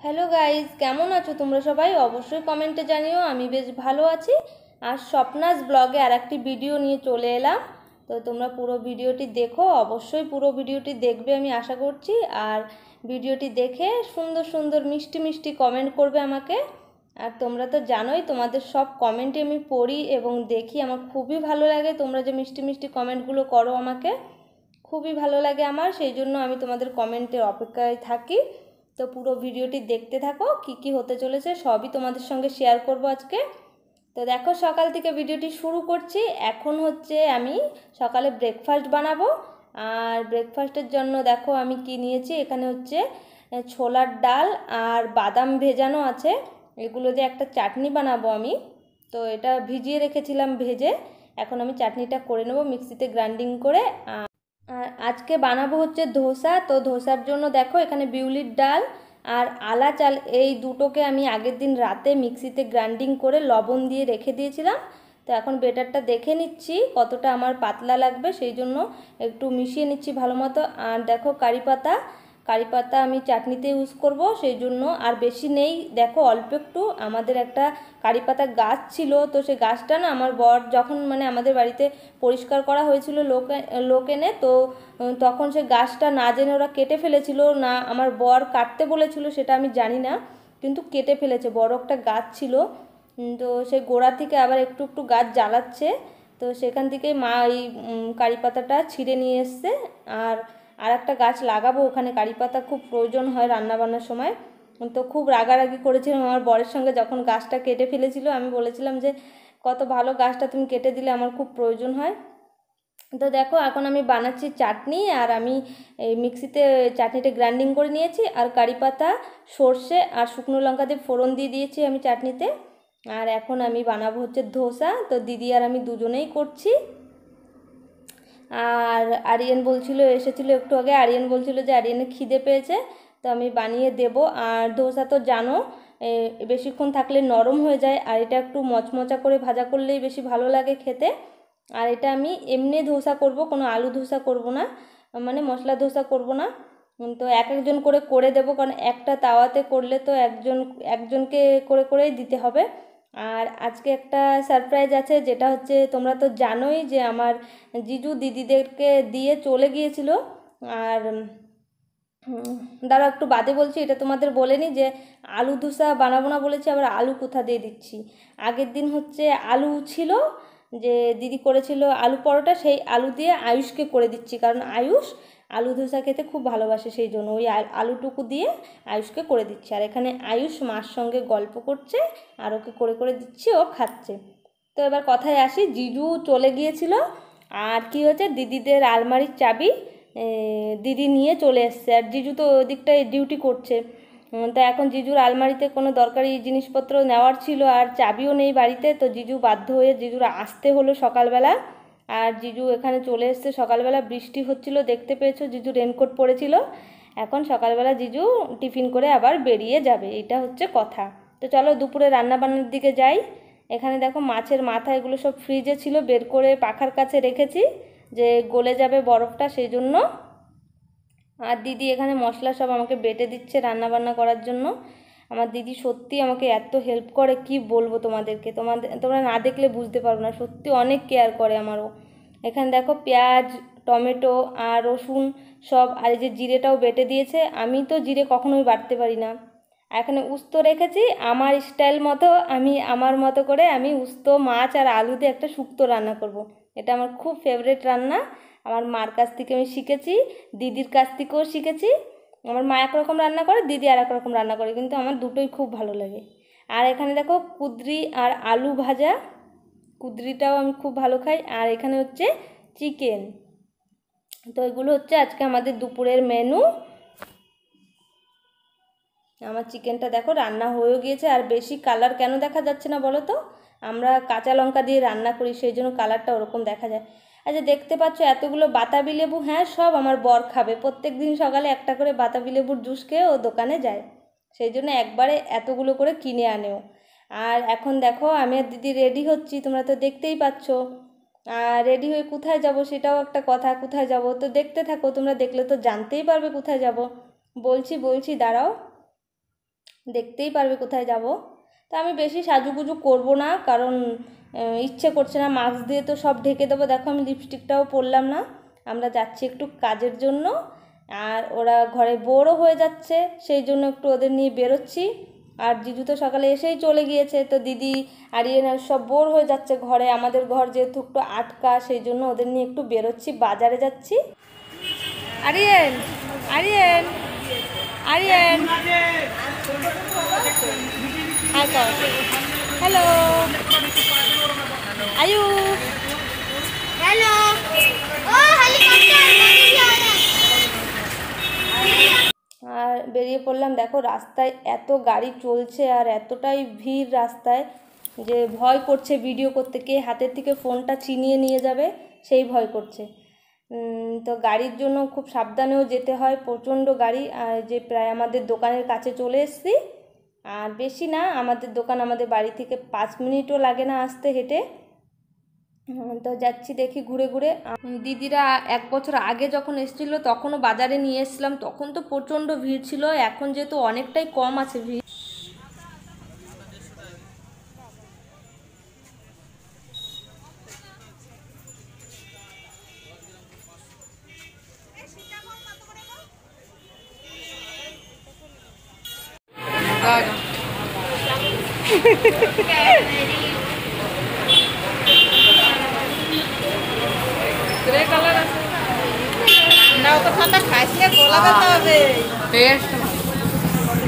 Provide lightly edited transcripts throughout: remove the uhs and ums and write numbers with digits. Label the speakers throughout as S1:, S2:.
S1: Hello guys, কেমন আছো তোমরা সবাই? অবশ্যই কমেন্টে জানিও। আমি বেশ ভালো আছি। আর স্বপ্নাস ব্লগে আর একটি ভিডিও নিয়ে চলে এলাম। তো তোমরা পুরো ভিডিওটি দেখো, অবশ্যই পুরো ভিডিওটি দেখবে আমি আশা করছি। আর ভিডিওটি দেখে সুন্দর সুন্দর মিষ্টি মিষ্টি কমেন্ট করবে আমাকে। আর তোমরা তো জানোই, তোমাদের সব কমেন্টই আমি পড়ি এবং দেখি। আমার খুবই ভালো লাগে তোমরা যে মিষ্টি মিষ্টি কমেন্টগুলো করো, আমাকে খুবই ভালো লাগে আমার। সেই জন্য আমি তোমাদের কমেন্টের অপেক্ষায় থাকি। তো পুরো ভিডিওটি দেখতে থাকো, কি কি হতে চলেছে সবই তোমাদের সঙ্গে শেয়ার করব আজকে। তো দেখো, সকাল থেকে ভিডিওটি শুরু করছি। এখন হচ্ছে আমি সকালে ব্রেকফাস্ট বানাবো। আর ব্রেকফাস্টের জন্য দেখো আমি কি নিয়েছি। এখানে হচ্ছে ছোলার ডাল আর বাদাম ভেজানো আছে, এগুলো দিয়ে একটা চাটনি বানাবো আমি। তো এটা ভিজিয়ে রেখেছিলাম ভেজে। এখন আমি চাটনিটা করে নেবো মিক্সিতে গ্রাইন্ডিং করে। আর আজকে বানাবো হচ্ছে ধোসা। তো ধোসার জন্য দেখো এখানে বিউলির ডাল আর আলা চাল, এই দুটোকে আমি আগের দিন রাতে মিক্সিতে গ্রাইন্ডিং করে লবণ দিয়ে রেখে দিয়েছিলাম। তো এখন বেটারটা দেখে নিচ্ছি কতটা আমার পাতলা লাগবে, সেই জন্য একটু মিশিয়ে নিচ্ছি ভালো মতো। আর দেখো কারি পাতা আমি চাটনিতে ইউজ করব, সেই জন্য আর বেশি নেই। দেখো অল্প একটু, আমাদের একটা কারি পাতা গাছ ছিল, তো সেই গাছটা না আমার বর যখন আমাদের বাড়িতে পরিষ্কার করা হয়েছিল লোক এনে, তো তখন সে গাছটা না জেনে ওরা কেটে ফেলেছিল, না আমার বর কাটতে বলেছিল সেটা আমি জানি না, কিন্তু কেটে ফেলেছে। বড় একটা গাছ ছিল, তো সেই গোড়া থেকে আবার একটু একটু গাছ জ্বালাচ্ছে। তো সেখান থেকেই মা এই কারি পাতাটা ছিঁড়ে নিয়ে এসছে। আর একটা গাছ লাগাবো, ওখানে কারি পাতা খুব প্রয়োজন হয় রান্নাবান্নার সময়। তো খুব রাগারাগি করেছিলাম আমার বরের সঙ্গে যখন গাছটা কেটে ফেলেছিল। আমি বলেছিলাম যে কত ভালো গাছটা তুমি কেটে দিলে, আমার খুব প্রয়োজন হয়। তো দেখো এখন আমি বানাচ্ছি চাটনি। আর আমি এই মিক্সিতে চাটনিটা গ্রাইন্ডিং করে নিয়েছি, আর কারি পাতা, সর্ষে আর শুকনো লঙ্কা দিয়ে ফোড়ন দিয়ে দিয়েছি আমি চাটনিতে। আর এখন আমি বানাবো হচ্ছে ধোসা। তো দিদি আর আমি দুজনেই করছি। আর আরিয়ান এসেছিলো একটু আগে, আরিয়ান বলছিল যে আরিয়ানের খিদে পেয়েছে, তো আমি বানিয়ে দেব। আর ধোসা তো জানো বেশিক্ষণ থাকলে নরম হয়ে যায়, আর এটা একটু মচমচা করে ভাজা করলেই বেশি ভালো লাগে খেতে। আর এটা আমি এমনি ধোসা করব, কোনো আলু ধোসা করব না, মশলা ধোসা করব না। তো এক একজন করে করে দেবো, কারণ একটা তাওয়াতে করলে তো একজনকে করে করেই দিতে হবে। আর আজকে একটা সারপ্রাইজ আছে, যেটা হচ্ছে তোমরা তো জানোই যে আমার জিজু দিদিদেরকে দিয়ে চলে গিয়েছিল। আর দাঁড়াও একটু বাদে বলছি, এটা তোমাদের বলেনি যে আলু ধোসা বানাবো না বলেছি, আবার আলু কোথা দিয়ে দিচ্ছি। আগের দিন হচ্ছে আলু ছিল, যে দিদি করেছিল আলু পরোটা, সেই আলু দিয়ে আয়ুষকে করে দিচ্ছি, কারণ আয়ুষ আলু ধোসা খেতে খুব ভালোবাসে, সেই জন্য ওই আলুটুকু দিয়ে আয়ুষকে করে দিচ্ছি। আর এখানে আয়ুষ মার সঙ্গে গল্প করছে, আর ওকে করে করে দিচ্ছি, ও খাচ্ছে। তো এবার কথায় আসি, জিজু চলে গিয়েছিল। আর কি হয়েছে, দিদিদের আলমারির চাবি দিদি নিয়ে চলে এসছে, আর জিজু তো ওদিকটায় ডিউটি করছে। তা এখন জিজুর আলমারিতে কোনো দরকারি জিনিসপত্র নেওয়ার ছিল, আর চাবিও নেই বাড়িতে। তো জিজু বাধ্য হয়ে জিজুর আসতে হলো সকালবেলা। আর জিজু এখানে চলে এসছে সকালবেলা, বৃষ্টি হচ্ছিল দেখতে পেয়েছো, জিজু রেনকোট পরেছিল। এখন সকালবেলা জিজু টিফিন করে আবার বেরিয়ে যাবে, এটা হচ্ছে কথা। তো চলো দুপুরে রান্নাবান্নার দিকে যাই। এখানে দেখো মাছের মাথা, এগুলো সব ফ্রিজে ছিল, বের করে পাখার কাছে রেখেছি, যে গলে যাবে বরফটা, সেই জন্য। আর দিদি এখানে মশলা সব আমাকে বেটে দিচ্ছে রান্না বান্না করার জন্য। আমার দিদি সত্যি আমাকে এত হেল্প করে, কি বলবো তোমাদেরকে, তোমরা না দেখলে বুঝতে পারো না, সত্যি অনেক কেয়ার করে আমারও। এখানে দেখো পেঁয়াজ, টমেটো আর রসুন সব, আর এই যে জিরেটাও বেটে দিয়েছে। আমি তো জিরে কখনোই বাটতে পারি না। এখানে উস্তো রেখেছি আমার স্টাইল মতো, আমি আমার মতো করে আমি উস্তো, মাছ আর আলু দিয়ে একটা শুক্তো রান্না করব। এটা আমার খুব ফেভারিট রান্না। আমার মার কাছ থেকে আমি শিখেছি, দিদির কাছ থেকেও শিখেছি। আমার মা একরকম রান্না করে, দিদি আর এক রকম রান্না করে, কিন্তু আমার দুটোই খুব ভালো লাগে। আর এখানে দেখো কুঁদরি আর আলু ভাজা, কুঁদরিটাও আমি খুব ভালো খাই। আর এখানে হচ্ছে চিকেন। তো এগুলো হচ্ছে আজকে আমাদের দুপুরের মেনু। আমার চিকেনটা দেখো রান্না হয়েও গিয়েছে। আর বেশি কালার কেন দেখা যাচ্ছে না বলো তো, আমরা কাঁচা লঙ্কা দিয়ে রান্না করি, সেই জন্য কালারটা ওরকম দেখা যায়। আচ্ছা, দেখতে পাচ্ছ এতগুলো বাতাবি লেবু, হ্যাঁ সব আমার বর খাবে। প্রত্যেক দিন সকালে একটা করে বাতাবি লেবুর জুস খেয়ে ও দোকানে যায়, সেই জন্য একবারে এতগুলো করে কিনে আনেও। আর এখন দেখো আমি আর দিদি রেডি হচ্ছি, তোমরা তো দেখতেই পাচ্ছ। আর রেডি হয়ে কোথায় যাব সেটাও একটা কথা, কোথায় যাব তো দেখতে থাকো, তোমরা দেখলে তো জানতেই পারবে কোথায় যাব। বলছি দাঁড়াও। দেখতেই পারবে কোথায় যাব। তো আমি বেশি সাজুগুজু করব না, কারণ ইচ্ছে করছে না, মাস্ক দিয়ে তো সব ঢেকে দেবো। দেখো আমি লিপস্টিকটাও পরলাম না, আমরা যাচ্ছি একটু কাজের জন্য। আর ওরা ঘরে বোরও হয়ে যাচ্ছে, সেই জন্য একটু ওদের নিয়ে বেরোচ্ছি। আর জিজু তো সকালে এসেই চলে গিয়েছে, তো দিদি আরিয়ান সব বোর হয়ে যাচ্ছে ঘরে। আমাদের ঘর যেহেতু একটু আটকা, সেই জন্য ওদের নিয়ে একটু বেরোচ্ছি, বাজারে যাচ্ছি। আরিয়ান, আরিয়ান, আরিয়ান, হাই কর, হ্যালো, আয়ু,
S2: হ্যালো, ও হেলিকপ্টার
S1: আর বেরিয়ে পড়লাম। দেখো রাস্তায় এত গাড়ি চলছে আর এতটাই ভিড় রাস্তায় যে ভয় করছে ভিডিও করতে, কে হাতের থেকে ফোনটা ছিনিয়ে নিয়ে যাবে সেই ভয় করছে। তো গাড়ির জন্য খুব সাবধানেও যেতে হয়, প্রচণ্ড গাড়ি। আর যে প্রায় আমাদের দোকানের কাছে চলে এসেছি, আর বেশি না, আমাদের দোকান আমাদের বাড়ি থেকে 5 মিনিটও লাগে না আসতে হেঁটে। তো যাচ্ছি দেখি ঘুরে ঘুরে। দিদিরা 1 বছর আগে যখন এসেছিল তখনও বাজারে নিয়ে এসেছিলাম, তখন তো প্রচণ্ড ভিড় ছিল, এখন যেহেতু অনেকটাই কম আছে ভিড়।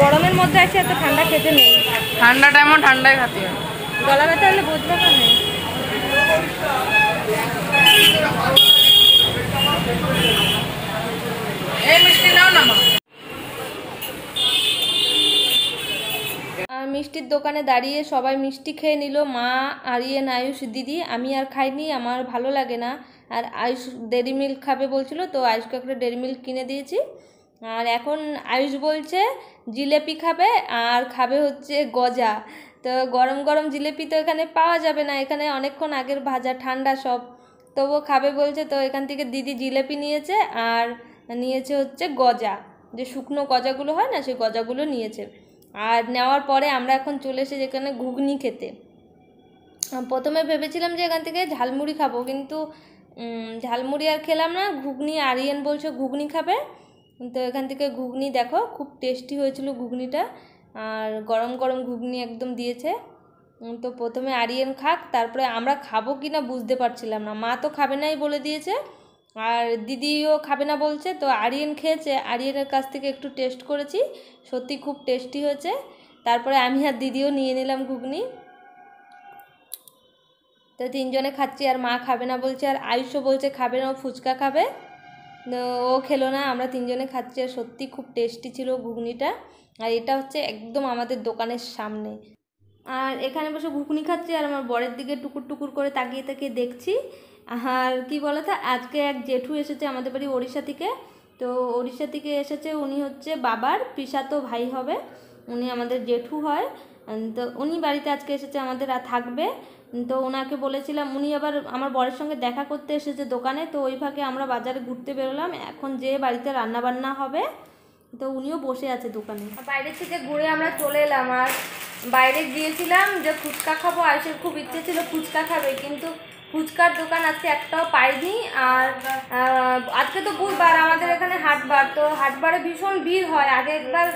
S1: গরমের মধ্যে আছে, এত ঠান্ডা খেতে নেই।
S3: ঠান্ডা টাইমও ঠান্ডায় খাতে হয়।
S1: গলা ব্যথা হলে বুঝতে পারে।
S3: এই মিষ্টি নাও না মা।
S1: আর মিষ্টির দোকানে দাঁড়িয়ে সবাই মিষ্টি খেয়ে নিল, মা, আরিয়ান, আয়ুষ, দিদি। আমি আর খাইনি, আমার ভালো লাগে না। আর আয়ুষ ডেরি মিল্ক খাবে বলছিল, তো আয়ুষকে একটা ডেরি মিল্ক কিনে দিয়েছি। আর এখন আয়ুষ বলছে জিলেপি খাবে, আর খাবে হচ্ছে গজা। তো গরম গরম জিলেপি তো এখানে পাওয়া যাবে না, এখানে অনেকক্ষণ আগের ভাজা, ঠান্ডা সব, তবুও খাবে বলছে। তো এখান থেকে দিদি জিলেপি নিয়েছে, আর নিয়েছে হচ্ছে গজা, যে শুকনো গজাগুলো হয় না, সেই গজাগুলো নিয়েছে। আর নেওয়ার পরে আমরা এখন চলে এসেছি এখানে ঘুগনি খেতে। প্রথমে ভেবেছিলাম যে এখান থেকে ঝালমুড়ি খাবো, কিন্তু ঝালমুড়ি আর খেলাম না, ঘুগনি। আরিয়ান বলছে ঘুগনি খাবে, তো এখান থেকে ঘুগনি, দেখো খুব টেস্টি হয়েছিল ঘুগনিটা, আর গরম গরম ঘুগনি একদম দিয়েছে। তো প্রথমে আরিয়ান খাক, তারপরে আমরা খাবো কি না বুঝতে পারছিলাম না। মা তো খাবে নাই বলে দিয়েছে, আর দিদিও খাবে না বলছে। তো আরিয়ান খেয়েছে, আরিয়ানের কাছ থেকে একটু টেস্ট করেছি, সত্যি খুব টেস্টি হয়েছে। তারপরে আমি আর দিদিও নিয়ে নিলাম ঘুগনি। তো 3 জনে খাচ্ছি, আর মা খাবে না বলছে, আর আয়ুষও বলছে খাবে না, ও ফুচকা খাবে। ও খেলো না, আমরা 3 জনে খাচ্ছি। আর সত্যি খুব টেস্টি ছিল ঘুগনিটা। আর এটা হচ্ছে একদম আমাদের দোকানের সামনে। আর এখানে বসে ঘুগনি খাচ্ছি, আর আমার বরের দিকে টুকুর টুকুর করে তাকিয়ে তাকিয়ে দেখছি। আর কি বলো তো, আজকে এক জেঠু এসেছে আমাদের বাড়ি ওড়িশা থেকে। তো ওড়িশা থেকে এসেছে, উনি হচ্ছে বাবার পিসাতো ভাই হবে, উনি আমাদের জেঠু হয়। তো উনি বাড়িতে আজকে এসেছে আমাদের, আর থাকবে। তো ওনাকে বলেছিলাম, উনি আবার আমার বরের সঙ্গে দেখা করতে এসেছে দোকানে। তো ওই ফাঁকে আমরা বাজারে ঘুরতে বেরোলাম, এখন যে বাড়িতে রান্নাবান্না হবে। তো উনিও বসে আছে দোকানে। বাইরে থেকে ঘুরে আমরা চলে এলাম, আর বাইরে গিয়েছিলাম যে ফুচকা খাবো, আয়ুষের খুব ইচ্ছে ছিল ফুচকা খাবে, কিন্তু ফুচকার দোকান আজকে একটাও পাইনি। আর আজকে তো বুধবার, আমাদের এখানে হাটবার, তো হাটবারে ভীষণ ভিড় হয়। আগে একবার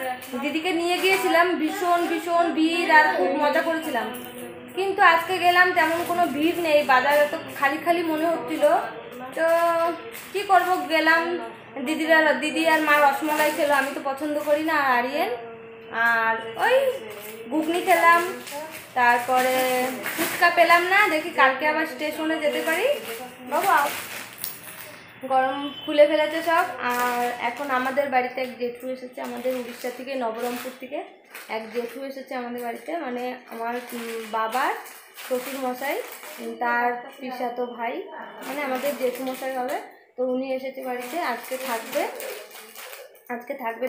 S1: দিদিকে নিয়ে গিয়েছিলাম, ভীষণ ভীষণ ভিড়, আর খুব মজা করেছিলাম। কিন্তু আজকে গেলাম, তেমন কোনো ভিড় নেই, বাজারে তো খালি খালি মনে হচ্ছিল। তো কি করব, গেলাম। দিদি আর মা রসমালাই খেলো, আমি তো পছন্দ করি না, আর আরিয়ান। আর ওই ঘুগনি খেলাম, তারপরে ফুচকা পেলাম না, দেখি কালকে আবার স্টেশনে যেতে পারি। বাবু গরম খুলে ফেলেছে সব। আর এখন আমাদের বাড়িতে এক জেঠু এসেছে, আমাদের উড়িষ্যা থেকে, নবরঙ্গপুর থেকে এক জেঠু এসেছে আমাদের বাড়িতে, মানে আমার বাবার শ্বশুর মশাই, তার পিসাতো ভাই, মানে আমাদের জেঠু মশাই হবে। তো উনি এসেছে বাড়িতে, আজকে থাকবে।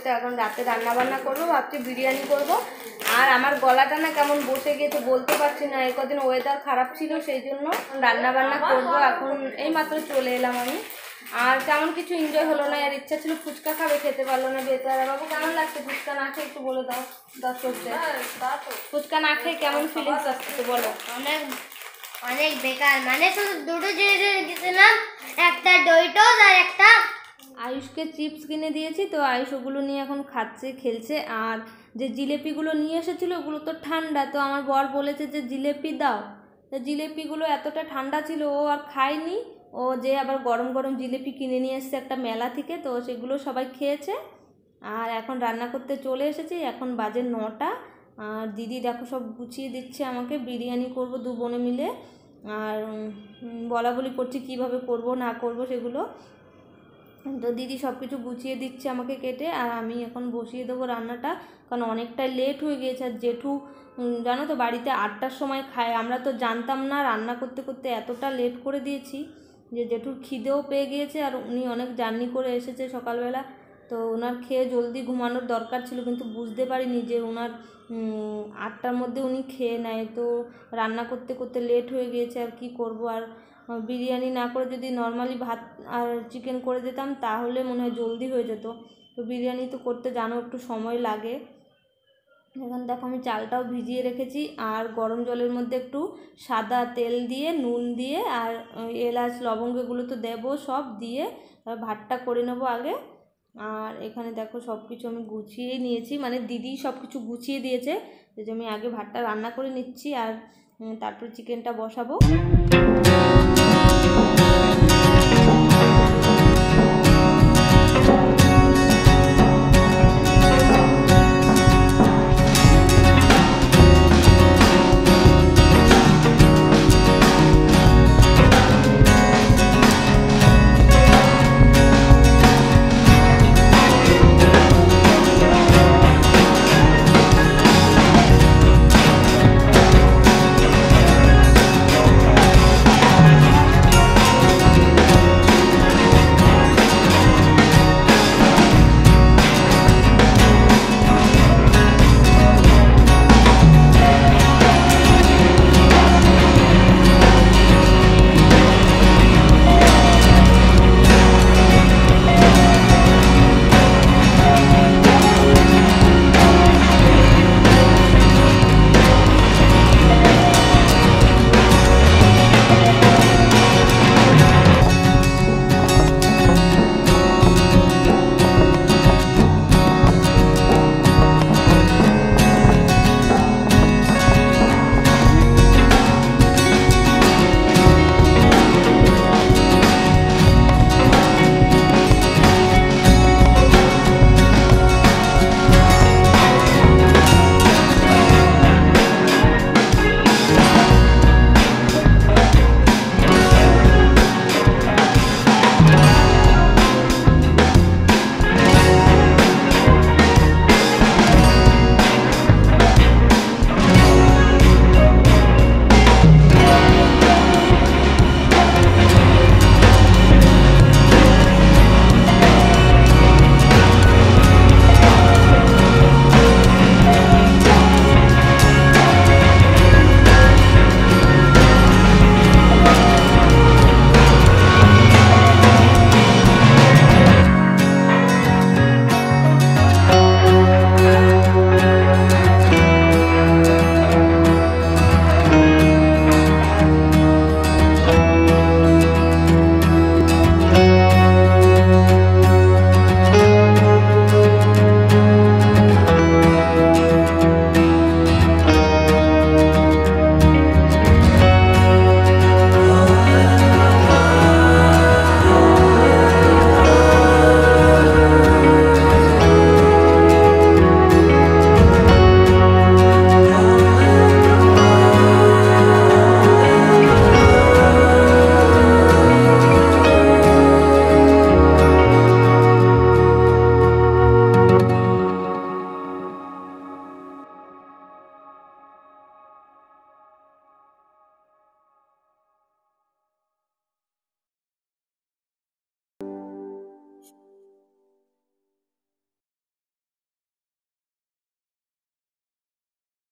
S1: তো এখন রাতে রান্নাবান্না করবো, ভাবছি বিরিয়ানি করব। আর আমার গলাটা না কেমন বসে গিয়েছে, বলতে পারছি না, এই কদিন ওয়েদার খারাপ ছিল, সেই জন্য রান্নাবান্না করবো। এখন এই মাত্র চলে এলাম আমি। আর তেমন কিছু এনজয় হলো না। আর ইচ্ছা ছিল ফুচকা খাবে, খেতে পারলো না বেচারা। বাবু কেমন লাগছে ফুচকা না খেয়ে একটু বলে দাও দর্শকদের। ফুচকা না খেয়ে কেমন ফিলিংস আসছে বলো।
S2: অনেক অনেক বেকার, মানে শুধু দুটো জিনিস গেছিলাম, একটা ডোরিটোস আর একটা
S1: আয়ুষকে চিপস কিনে দিয়েছি, তো আয়ুষ ওগুলো নিয়ে এখন খাচ্ছে খেলছে। আর যে জিলেপিগুলো নিয়ে এসেছিলো ওগুলো তো ঠান্ডা, তো আমার বর বলেছে যে জিলেপি দাও, তো জিলেপিগুলো এতটা ঠান্ডা ছিল ও আর খায়নি। ও যে আবার গরম গরম জিলেপি কিনে নিয়ে এসছে একটা মেলা থেকে, তো সেগুলো সবাই খেয়েছে। আর এখন রান্না করতে চলে এসেছি, এখন বাজে 9টা। আর দিদি দেখো সব গুছিয়ে দিচ্ছে আমাকে, বিরিয়ানি করব দু বোনে মিলে। আর বলা বলি করছি কীভাবে করব না করব সেগুলো। তো দিদি সব কিছু গুছিয়ে দিচ্ছে আমাকে কেটে, আর আমি এখন বসিয়ে দেবো রান্নাটা, কারণ অনেকটা লেট হয়ে গিয়েছে। আর জেঠু জানো তো বাড়িতে 8টার সময় খায়, আমরা তো জানতাম না, রান্না করতে করতে এতটা লেট করে দিয়েছি যে জেঠুর খিদেও পেয়ে গিয়েছে। আর উনি অনেক জার্নি করে এসেছে সকালবেলা, তো ওনার খেয়ে জলদি ঘুমানোর দরকার ছিল, কিন্তু বুঝতে পারিনি যে ওনার 8টার মধ্যে উনি খেয়ে নেয়। তো রান্না করতে করতে লেট হয়ে গিয়েছে, আর কি করব। আর বিরিয়ানি না করে যদি নর্মালি ভাত আর চিকেন করে দিতাম তাহলে মনে হয় জলদি হয়ে যেত। তো বিরিয়ানি তো করতে জানো একটু সময় লাগে। এখন দেখো আমি চালটাও ভিজিয়ে রেখেছি, আর গরম জলের মধ্যে একটু সাদা তেল দিয়ে নুন দিয়ে আর এলাচ লবঙ্গ এগুলো তো দেবো, সব দিয়ে ভাতটা করে নেবো আগে। আর এখানে দেখো সব কিছু আমি গুছিয়েই নিয়েছি, মানে দিদি সব কিছু গুছিয়ে দিয়েছে, যে আমি আগে ভাতটা রান্না করে নিচ্ছি আর তারপর চিকেনটা বসাবো।